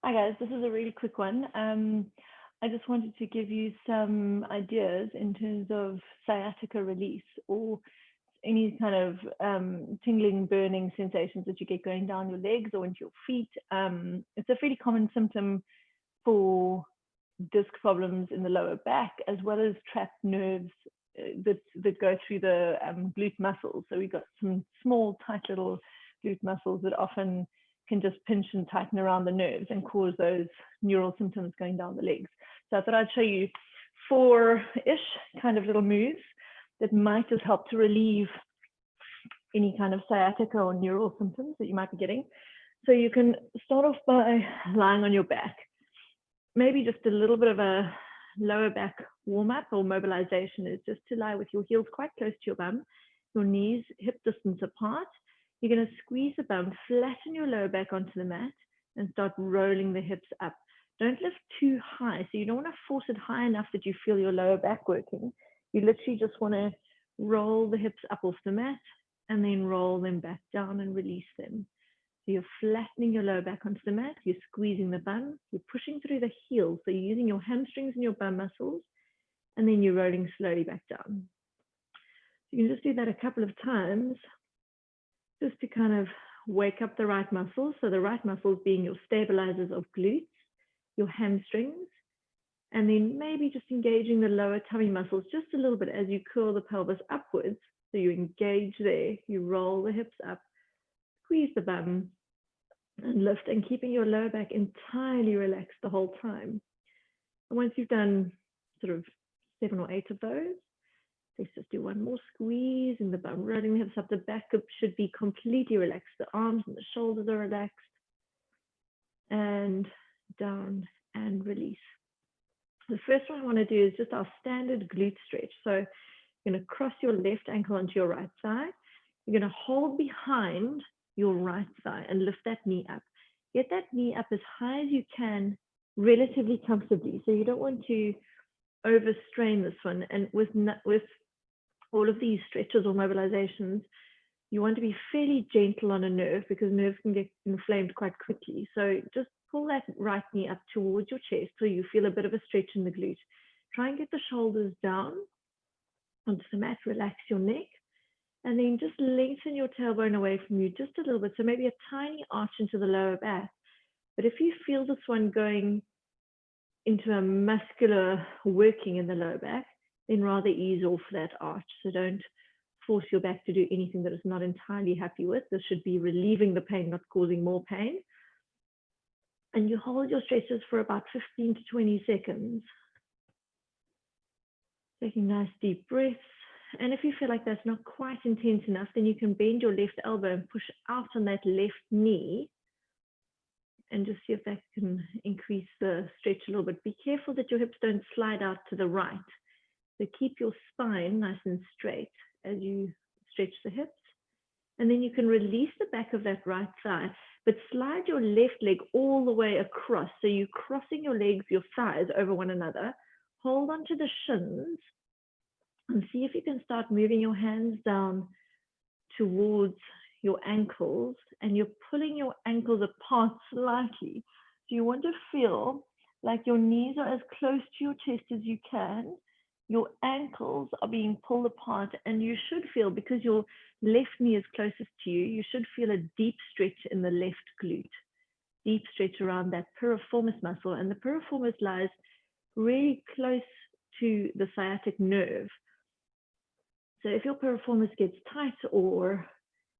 Hi guys, this is a really quick one. I just wanted to give you some ideas in terms of sciatica release or any kind of tingling, burning sensations that you get going down your legs or into your feet. It's a pretty common symptom for disc problems in the lower back, as well as trapped nerves that go through the glute muscles. So we've got some small, tight little glute muscles that often can just pinch and tighten around the nerves and cause those neural symptoms going down the legs. So I thought I'd show you 4-ish kind of little moves that might just help to relieve any kind of sciatica or neural symptoms that you might be getting. So you can start off by lying on your back. Maybe just a little bit of a lower back warm-up or mobilization is just to lie with your heels quite close to your bum, your knees hip distance apart. You're going to squeeze the bum, flatten your lower back onto the mat, and start rolling the hips up. Don't lift too high. So you don't want to force it high enough that you feel your lower back working. You literally just want to roll the hips up off the mat and then roll them back down and release them. So you're flattening your lower back onto the mat, you're squeezing the bum, you're pushing through the heels. So you're using your hamstrings and your bum muscles, and then you're rolling slowly back down. So you can just do that a couple of times, just to kind of wake up the right muscles. So the right muscles being your stabilizers of glutes, your hamstrings, and then maybe just engaging the lower tummy muscles just a little bit as you curl the pelvis upwards. So you engage there, you roll the hips up, squeeze the bum, and lift, and keeping your lower back entirely relaxed the whole time. And once you've done sort of 7 or 8 of those, let's just do one more squeeze in the bum, rolling the hips up. The back should be completely relaxed. The arms and the shoulders are relaxed. And down and release. The first one I want to do is just our standard glute stretch. So you're going to cross your left ankle onto your right thigh. You're going to hold behind your right thigh and lift that knee up. Get that knee up as high as you can, relatively comfortably. So you don't want to overstrain this one. And with all of these stretches or mobilizations, you want to be fairly gentle on a nerve because nerves can get inflamed quite quickly. So just pull that right knee up towards your chest so you feel a bit of a stretch in the glute. Try and get the shoulders down onto the mat, relax your neck, and then just lengthen your tailbone away from you just a little bit. So maybe a tiny arch into the lower back. But if you feel this one going into a muscular working in the lower back, then rather ease off that arch. So don't force your back to do anything that it's not entirely happy with. This should be relieving the pain, not causing more pain. And you hold your stretches for about 15 to 20 seconds. Taking nice deep breaths. And if you feel like that's not quite intense enough, then you can bend your left elbow and push out on that left knee and just see if that can increase the stretch a little bit. Be careful that your hips don't slide out to the right. So keep your spine nice and straight as you stretch the hips. And then you can release the back of that right thigh, but slide your left leg all the way across. So you're crossing your legs, your thighs over one another. Hold onto the shins and see if you can start moving your hands down towards your ankles, and you're pulling your ankles apart slightly. So you want to feel like your knees are as close to your chest as you can. Your ankles are being pulled apart, and you should feel, because your left knee is closest to you, you should feel a deep stretch in the left glute, deep stretch around that piriformis muscle. And the piriformis lies really close to the sciatic nerve. So if your piriformis gets tight or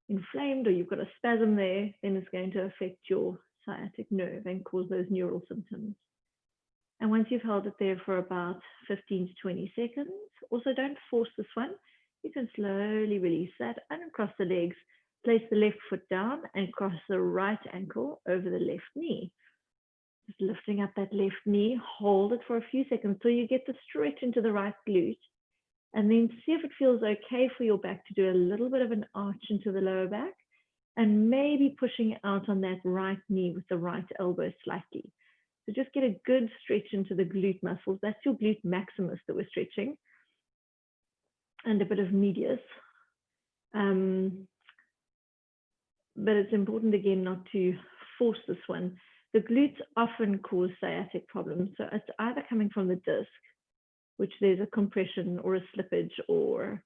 inflamed, or you've got a spasm there, then it's going to affect your sciatic nerve and cause those neural symptoms. And once you've held it there for about 15 to 20 seconds, also don't force this one. You can slowly release that and uncross the legs, place the left foot down and cross the right ankle over the left knee. Just lifting up that left knee, hold it for a few seconds so you get the stretch into the right glute, and then see if it feels okay for your back to do a little bit of an arch into the lower back, and maybe pushing out on that right knee with the right elbow slightly. So just get a good stretch into the glute muscles. That's your glute maximus that we're stretching, and a bit of medius. But it's important, again, not to force this one. the glutes often cause sciatic problems. So it's either coming from the disc, which there's a compression or a slippage or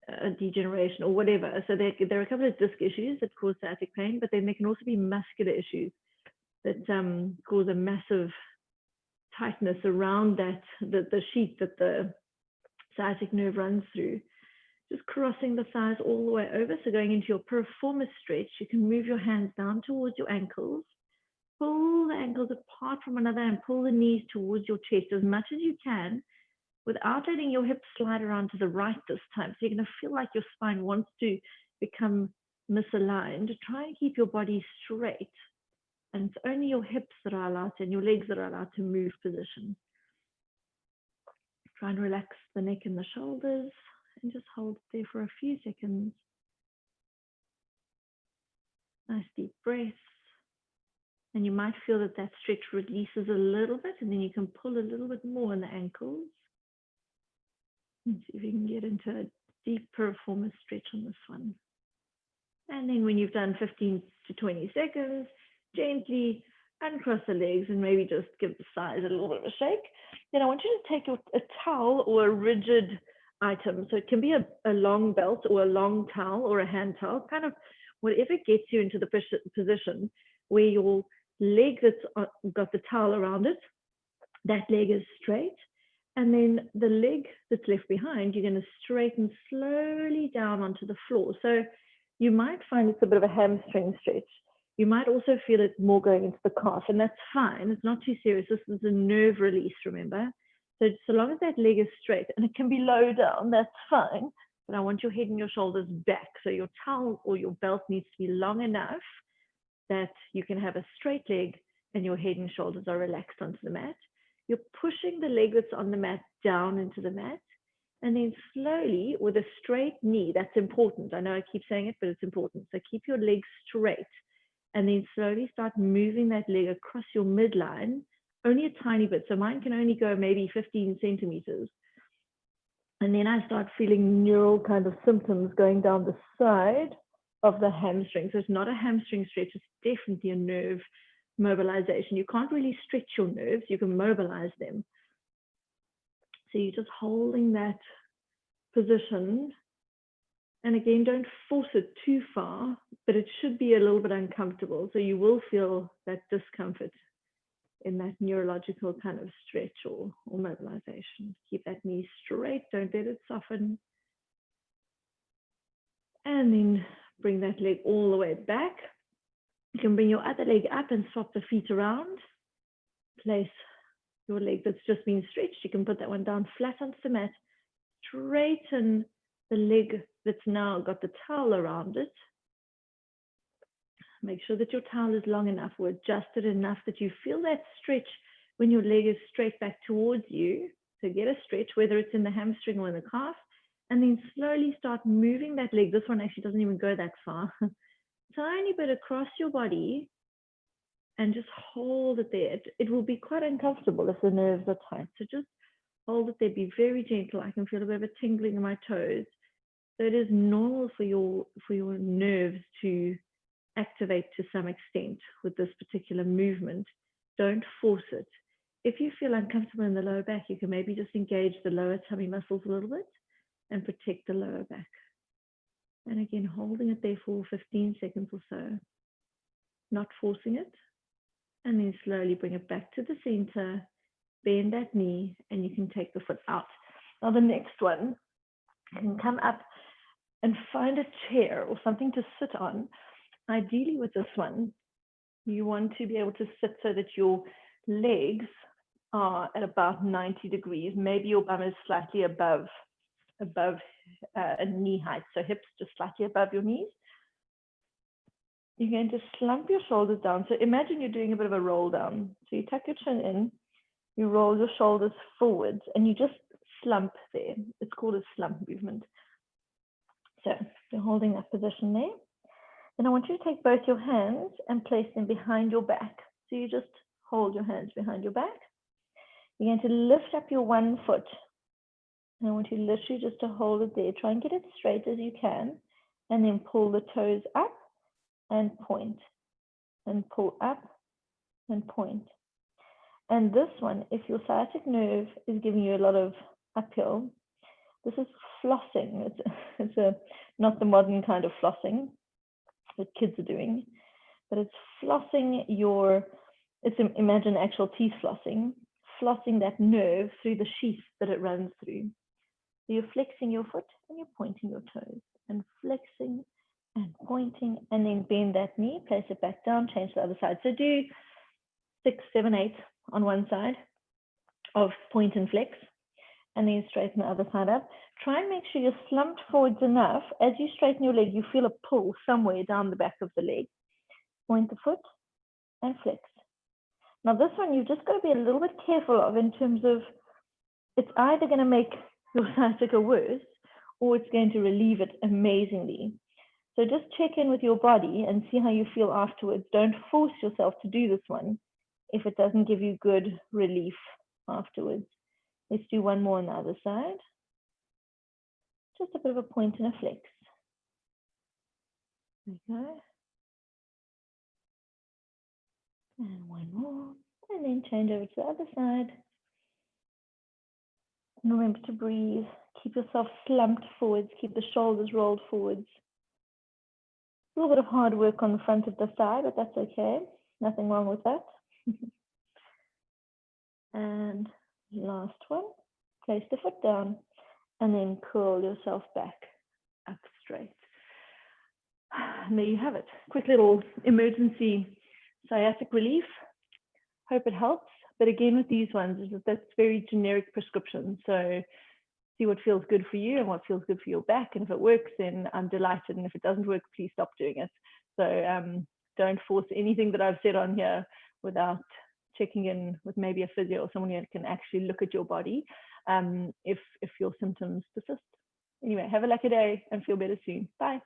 a degeneration or whatever. So there are a couple of disc issues that cause sciatic pain, but then there can also be muscular issues that cause a massive tightness around that, the sheath that the sciatic nerve runs through. Just crossing the thighs all the way over. So going into your piriformis stretch, you can move your hands down towards your ankles, pull the ankles apart from one another and pull the knees towards your chest as much as you can without letting your hips slide around to the right this time. So you're going to feel like your spine wants to become misaligned. Try and keep your body straight. And it's only your hips that are allowed to, and your legs that are allowed to move position. Try and relax the neck and the shoulders and just hold it there for a few seconds. Nice deep breaths. And you might feel that that stretch releases a little bit, and then you can pull a little bit more in the ankles. And see if you can get into a deep piriformis stretch on this one. And then when you've done 15 to 20 seconds, gently uncross the legs and maybe just give the thighs a little bit of a shake. Then I want you to take a towel or a rigid item. So it can be a long belt or a long towel or a hand towel, kind of whatever gets you into the position where your leg that's got the towel around it, that leg is straight. And then the leg that's left behind, you're going to straighten slowly down onto the floor. So you might find it's a bit of a hamstring stretch. You might also feel it more going into the calf, and that's fine. It's not too serious. This is a nerve release, remember? So long as that leg is straight, and it can be low down, that's fine. But I want your head and your shoulders back. So your towel or your belt needs to be long enough that you can have a straight leg and your head and shoulders are relaxed onto the mat. You're pushing the leg that's on the mat down into the mat. And then slowly, with a straight knee, that's important. I know I keep saying it, but it's important. So keep your leg straight. And then slowly start moving that leg across your midline, only a tiny bit. So mine can only go maybe 15 centimeters. And then I start feeling neural kind of symptoms going down the side of the hamstring. So it's not a hamstring stretch, it's definitely a nerve mobilization. You can't really stretch your nerves, you can mobilize them. So you're just holding that position. And again, don't force it too far, but it should be a little bit uncomfortable. So you will feel that discomfort in that neurological kind of stretch or mobilization. Keep that knee straight, don't let it soften. And then bring that leg all the way back. You can bring your other leg up and swap the feet around. Place your leg that's just been stretched. You can put that one down flat onto the mat. Straighten the leg that's now got the towel around it. Make sure that your towel is long enough or adjusted enough that you feel that stretch when your leg is straight back towards you. So get a stretch, whether it's in the hamstring or in the calf, and then slowly start moving that leg. This one actually doesn't even go that far. Tiny bit across your body and just hold it there. It will be quite uncomfortable if the nerves are tight. So just hold it there, be very gentle. I can feel a bit of a tingling in my toes. So it is normal for your nerves to activate to some extent with this particular movement. Don't force it. If you feel uncomfortable in the lower back, you can maybe just engage the lower tummy muscles a little bit and protect the lower back. And again, holding it there for 15 seconds or so, not forcing it. And then slowly bring it back to the center, bend that knee, and you can take the foot out. Now the next one, you can come up and find a chair or something to sit on. Ideally with this one, you want to be able to sit so that your legs are at about 90 degrees. Maybe your bum is slightly above a knee height, so hips just slightly above your knees. You're going to slump your shoulders down. So imagine you're doing a bit of a roll down. So you tuck your chin in, you roll your shoulders forwards, and you just slump there. It's called a slump movement. So you're holding that position there. Then I want you to take both your hands and place them behind your back. So you just hold your hands behind your back. You're going to lift up your one foot. And I want you literally just to hold it there. Try and get it straight as you can. And then pull the toes up and point. And pull up and point. And this one, if your sciatic nerve is giving you a lot of uphill, this is flossing. It's not the modern kind of flossing that kids are doing, but it's flossing imagine actual teeth flossing that nerve through the sheath that it runs through. So you're flexing your foot and you're pointing your toes and flexing and pointing, and then bend that knee, place it back down, change the other side. So do 6, 7, 8 on one side of point and flex, and then straighten the other side up. Try and make sure you're slumped forwards enough. As you straighten your leg, you feel a pull somewhere down the back of the leg. Point the foot and flex. Now this one, you've just got to be a little bit careful of in terms of it's either going to make your sciatica worse or it's going to relieve it amazingly. So just check in with your body and see how you feel afterwards. Don't force yourself to do this one if it doesn't give you good relief afterwards. Let's do one more on the other side. Just a bit of a point and a flex. There we go. And one more. And then change over to the other side. And remember to breathe. Keep yourself slumped forwards. Keep the shoulders rolled forwards. A little bit of hard work on the front of the thigh, but that's okay. Nothing wrong with that. And last one. Place the foot down and then curl yourself back up straight. And there you have it. Quick little emergency sciatic relief. Hope it helps. But again, with these ones, that's very generic prescription. So see what feels good for you and what feels good for your back. And if it works, then I'm delighted. And if it doesn't work, please stop doing it. So don't force anything that I've said on here without checking in with maybe a physio or someone who can actually look at your body if your symptoms persist. Anyway, have a lucky day and feel better soon. Bye.